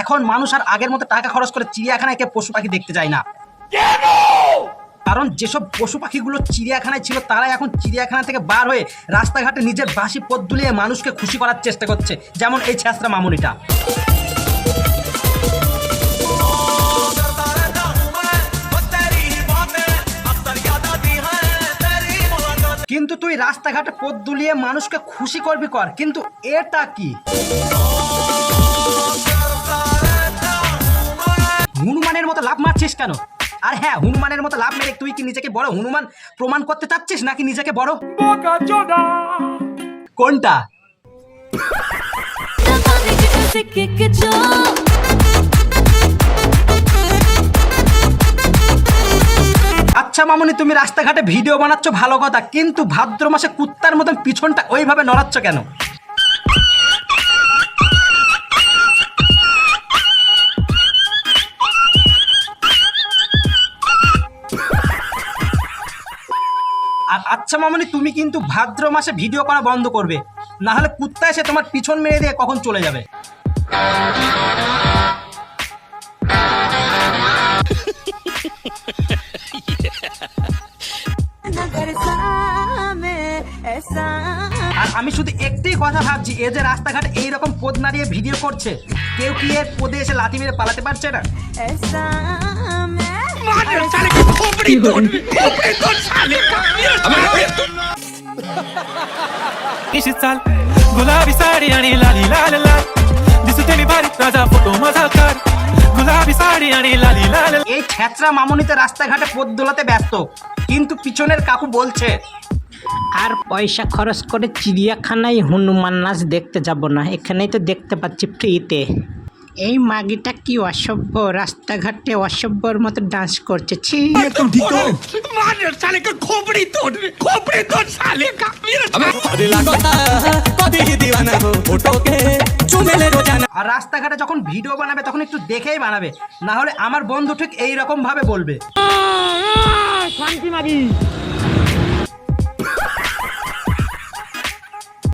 এখন মানুষ আর আগের মতো টাকা খরচ করে চিড়িয়াখানায় কে পশু পাখি দেখতে যায় না। কারণ যেসব পশু পাখিগুলো চিড়িয়াখানায় ছিল তারা এখন চিড়িয়াখানা থেকে বার হয়ে রাস্তাঘাটে নিজের বাঁশি পথ দুলিয়ে মানুষকে খুশি করার চেষ্টা করছে, যেমন এই ছেঁচড়া মামুনিটা। কিন্তু তুই রাস্তাঘাটে পথ দুলিয়ে মানুষকে খুশি করবি কর, কিন্তু এটা কি? হনুমানের মতো লাভ মারছিস কেন? আর হ্যাঁ, হনুমানের মতো লাভ মেরে তুই কি নিজেকে বড় হনুমান প্রমাণ করতে চাচ্ছিস নাকি নিজেকে বড়? কোনটা? আচ্ছা মামুনি, তুমি রাস্তাঘাটে ভিডিও বানাচ্ছ ভালো কথা, কিন্তু ভাদ্র মাসে কুত্তার মতন পিছনটা ওইভাবে নড়াচ্ছ কেন? আর আচ্ছা মামুনি, তুমি কিন্তু ভাদ্র মাসে ভিডিও করা বন্ধ করবে, না হলে কুত্তা এসে তোমার পিছন মেরে দিয়ে কখন চলে যাবে। আর আমি শুধু একটাই কথা ভাবছি, এ যে রাস্তাঘাটে এইরকম পদ নাড়িয়ে ভিডিও করছে, কেউ কি এর পদে এসে লাথি মেরে পালাতে পারছে না? गुलाबी साडी आणि लाली लाल लाल दिसते मी भारी राजा फोटो माझा काढ गुलाबी साडी आणि लाली लाल। এই ছেঁচড়া মামুনিতে রাস্তাঘাটে পদ দোলাতে ব্যস্ত, কিন্তু পিছনের কাকু বলছে আর পয়সা খরচ করে চিড়িয়াখানায় হনুমান নাচ দেখতে যাব না, এখানেই তো দেখতে পাচ্ছি ফ্রিতে। এই মাগিটা কি অসভ্য, রাস্তাঘাটে অসভ্যর মতো ডান্স করছে। ছি, एकदम ठीक हो मार साले का खोपड़ी तोड़ साले का दिल কথা কবি দিওয়ানা হো ফটো কে চুমেলে রোজানা। আর রাস্তাঘাটে যখন ভিডিও বানাবে তখন একটু দেখেই বানাবে, না হলে আমার বন্ধু ঠিক এই রকম ভাবে বলবে। শান্তি মাগি